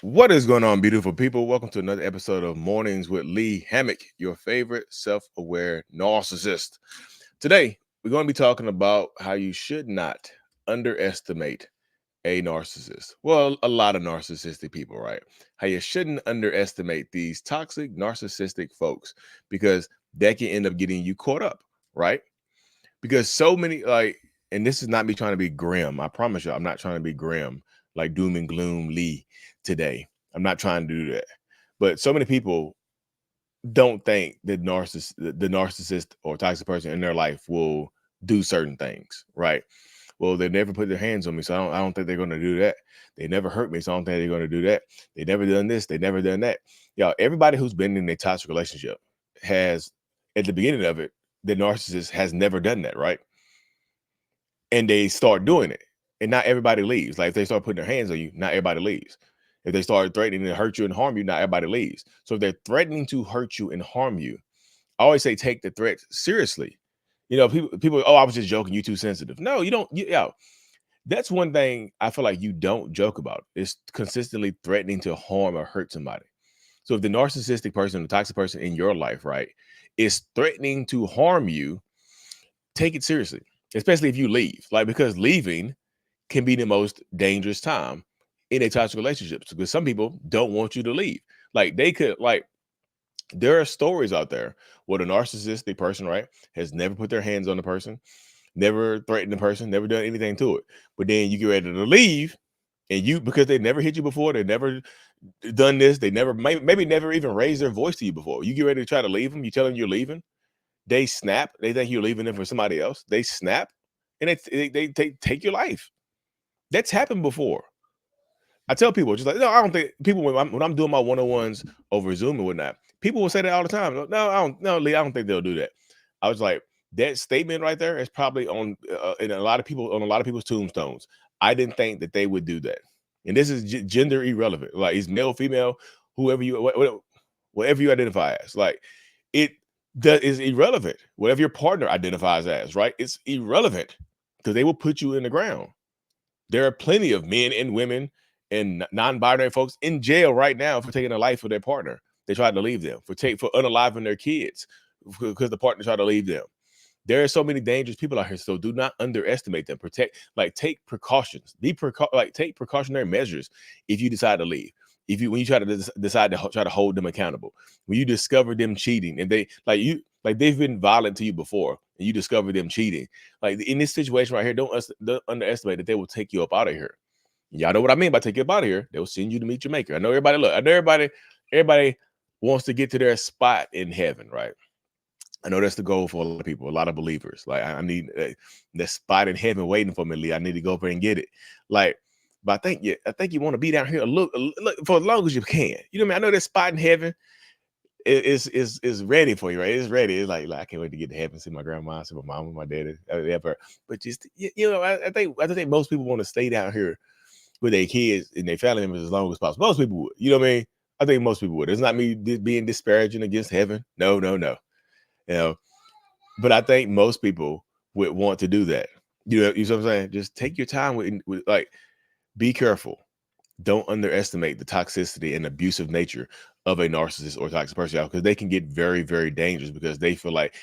What is going on, beautiful people? Welcome to another episode of Mornings with Lee Hammock, your favorite self aware narcissist. Today, we're going to be talking about how you should not underestimate a narcissist. Well, a lot of narcissistic people, right? How you shouldn't underestimate these toxic, narcissistic folks because that can end up getting you caught up, right? Because so many, and this is not me trying to be grim. I promise you, I'm not trying to be grim, like doom and gloom Lee today. I'm not trying to do that. But so many people don't think that the narcissist or toxic person in their life will do certain things, right? Well, they never put their hands on me, so I don't think they're going to do that. They never hurt me, so I don't think they're going to do that. They never done this, they never done that. Everybody who's been in a toxic relationship has, at the beginning of it, the narcissist has never done that, right? And they start doing it, and not everybody leaves. Like if they start putting their hands on you, not everybody leaves. If they start threatening to hurt you and harm you, not everybody leaves. So if they're threatening to hurt you and harm you, I always say take the threat seriously. People, oh, I was just joking. You too sensitive. No, you don't. That's one thing I feel like you don't joke about is consistently threatening to harm or hurt somebody. So if the narcissistic person, the toxic person in your life, right, is threatening to harm you, take it seriously, especially if you leave. Like, because leaving can be the most dangerous time in a toxic relationship because some people don't want you to leave. Like, there are stories out there where the narcissistic person, right, has never put their hands on the person, never threatened the person, never done anything to it. But then you get ready to leave, and because they never hit you before, they never done this, they never, maybe never even raised their voice to you before. You get ready to try to leave them, you tell them you're leaving, they snap. They think you're leaving them for somebody else. They snap, and they take your life. That's happened before. I tell people just like, no, I don't think people when I'm doing my one-on-ones over Zoom and whatnot, people will say that all the time. No, I don't. No, Lee, I don't think they'll do that. I was like, that statement right there is probably on in a lot of people's tombstones. I didn't think that they would do that, and this is gender irrelevant. Like, it's male, female, whoever you, whatever you identify as. Like, it that is irrelevant. Whatever your partner identifies as, right? It's irrelevant because they will put you in the ground. There are plenty of men and women and non-binary folks in jail right now for taking the life of their partner. They tried to leave them, for unaliving their kids because the partner tried to leave them. There are so many dangerous people out here, so do not underestimate them. Take precautions. Take precautionary measures if you decide to leave. When you try to decide to try to hold them accountable, when you discover them cheating, and they've been violent to you before, and you discover them cheating, like in this situation right here, don't underestimate that they will take you up out of here. Y'all know what I mean by take you up out of here. They will send you to meet your maker. I know everybody wants to get to their spot in heaven, right? I know that's the goal for a lot of people, a lot of believers. Like, I need that spot in heaven waiting for me, Lee. I need to go up there and get it. Like, but I think you want to be down here look for as long as you can. You know what I mean? I know that spot in heaven is ready for you, right? It's ready. It's like I can't wait to get to heaven, see my grandma, see my mom, my daddy, ever. But just I think most people want to stay down here with their kids and their family members as long as possible. Most people would. You know what I mean? I think most people would. It's not me being disparaging against heaven. No, no, no. You know, but I think most people would want to do that. You know what I'm saying? Just take your time with like, be careful. Don't underestimate the toxicity and abusive nature of a narcissist or toxic person, because they can get very, very dangerous because they feel like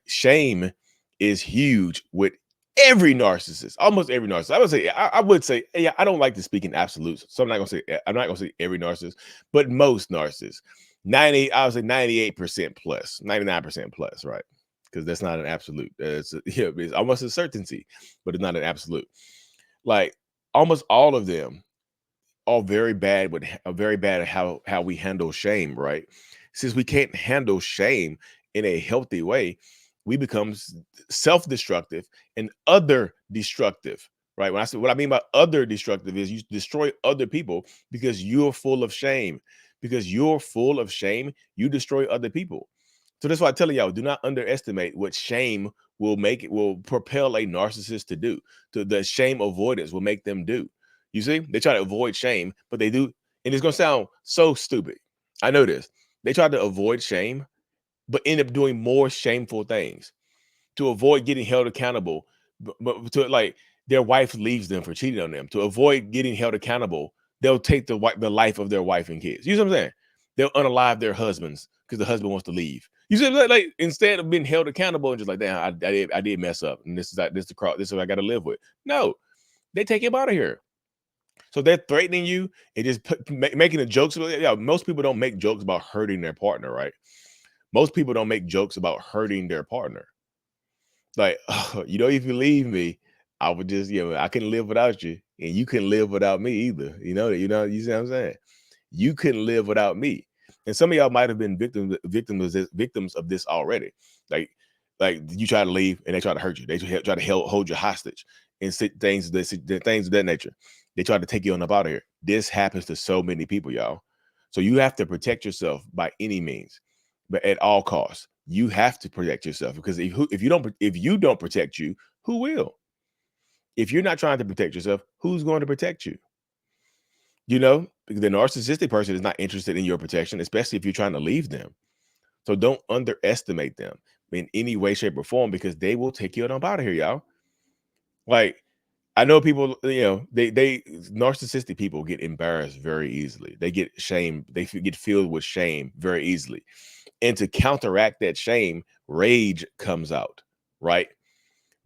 shame is huge with every narcissist, almost every narcissist. I would say, yeah, I don't like to speak in absolutes. So I'm not gonna say every narcissist, but most narcissists. I would say 98% plus, 99% plus, right? Because that's not an absolute. It's almost a certainty, but it's not an absolute. Like, almost all of them are very bad at how we handle shame, right? Since we can't handle shame in a healthy way, we become self-destructive and other destructive, right? What I mean by other destructive is you destroy other people because you're full of shame. Because you're full of shame, you destroy other people. So that's why I'm telling y'all, do not underestimate what shame will propel a narcissist to do. To the shame avoidance will make them do. You see, they try to avoid shame, but they do, and it's gonna sound so stupid. I know this. They try to avoid shame, but end up doing more shameful things to avoid getting held accountable. But to, like, their wife leaves them for cheating on them. To avoid getting held accountable, they'll take the life of their wife and kids. You see what I'm saying? They'll unalive their husbands because the husband wants to leave. You see, like instead of being held accountable and just like, damn, I did mess up, and this is what I got to live with. No, they take him out of here. So they're threatening you and just making the jokes. Yeah, most people don't make jokes about hurting their partner, right? Most people don't make jokes about hurting their partner. Like, oh, if you leave me, I would just, I couldn't live without you, and you couldn't live without me either. You see what I'm saying? You couldn't live without me. And some of y'all might have been victims of this already. Like you try to leave and they try to hurt you. They try to hold you hostage and things of that nature. They try to take you on up out of here. This happens to so many people, y'all. So you have to protect yourself by any means, but at all costs. You have to protect yourself, because if you don't protect you, who will? If you're not trying to protect yourself, who's going to protect you? Because the narcissistic person is not interested in your protection, especially if you're trying to leave them. So don't underestimate them in any way, shape, or form, because they will take you on up out of here, y'all. Like, I know people, they narcissistic people get embarrassed very easily. They get shamed. They get filled with shame very easily. And to counteract that shame, rage comes out, right?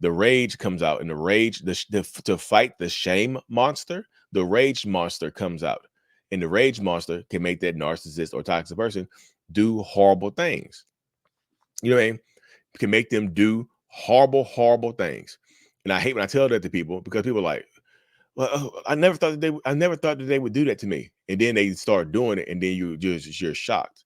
The rage comes out, and the rage, to fight the shame monster, the rage monster comes out. And the rage monster can make that narcissist or toxic person do horrible things. You know what I mean? Can make them do horrible, horrible things. And I hate when I tell that to people, because people are like, well, I never thought that they would do that to me. And then they start doing it, and then you're shocked.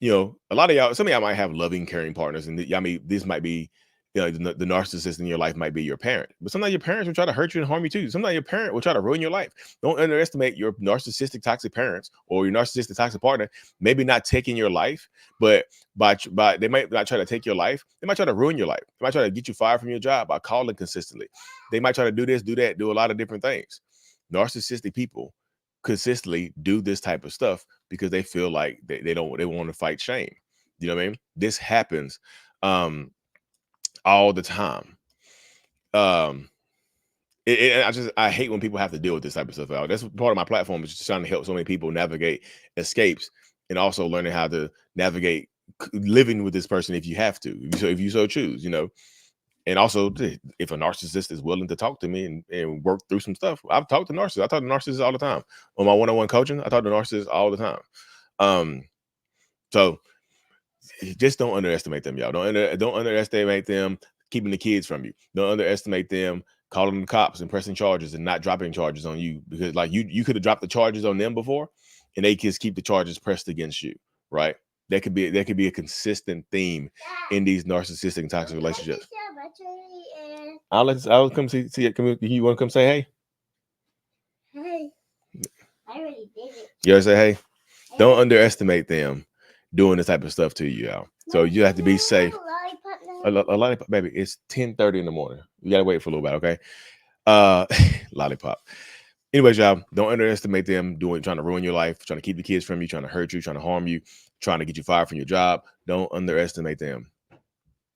A lot of y'all, some of y'all might have loving, caring partners, and this might be, the narcissist in your life might be your parent. But sometimes your parents will try to hurt you and harm you too. Sometimes your parent will try to ruin your life. Don't underestimate your narcissistic, toxic parents or your narcissistic, toxic partner. Maybe not taking your life, but by they might not try to take your life. They might try to ruin your life. They might try to get you fired from your job by calling consistently. They might try to do this, do that, do a lot of different things. Narcissistic people consistently do this type of stuff because they feel like they want to fight shame. You know what I mean? This happens all the time. I hate when people have to deal with this type of stuff. That's part of my platform, is just trying to help so many people navigate escapes, and also learning how to navigate living with this person if you have to, if you so choose, And also, if a narcissist is willing to talk to me and work through some stuff, I've talked to narcissists. I talk to narcissists all the time. On my one-on-one coaching, I talk to narcissists all the time. So just don't underestimate them, y'all. Don't underestimate them keeping the kids from you. Don't underestimate them calling the cops and pressing charges and not dropping charges on you, because like you could have dropped the charges on them before, and they just keep the charges pressed against you, right? That could be a consistent theme in these narcissistic and toxic relationships. I'll come see it. You want to come say hey? Hey. I already did it. You already say hey? Don't underestimate them doing this type of stuff to you, y'all. So you have to be safe. A lollipop, baby. It's 10:30 in the morning. You gotta wait for a little bit, okay? Lollipop. Anyways, y'all, don't underestimate them trying to ruin your life, trying to keep the kids from you, trying to hurt you, trying to harm you, trying to get you fired from your job. Don't underestimate them.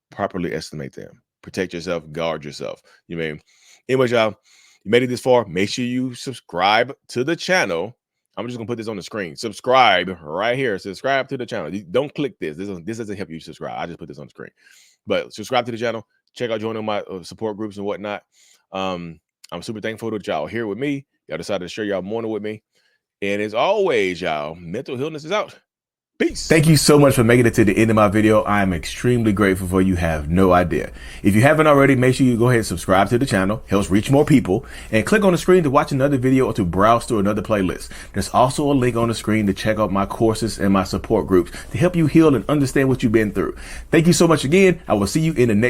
Properly estimate them. Protect yourself, guard yourself. You mean? Anyways, y'all, you made it this far. Make sure you subscribe to the channel. I'm just gonna put this on the screen. Subscribe right here. Subscribe to the channel. Don't click this. This doesn't help you subscribe. I just put this on the screen. But subscribe to the channel. Check out joining my support groups and whatnot. I'm super thankful that y'all here with me. Y'all decided to share y'all morning with me. And as always, y'all, mental illness is out. Peace. Thank you so much for making it to the end of my video. I am extremely grateful for you. Have no idea. If you haven't already, make sure you go ahead and subscribe to the channel. Helps reach more people. And click on the screen to watch another video or to browse through another playlist. There's also a link on the screen to check out my courses and my support groups to help you heal and understand what you've been through. Thank you so much again. I will see you in the next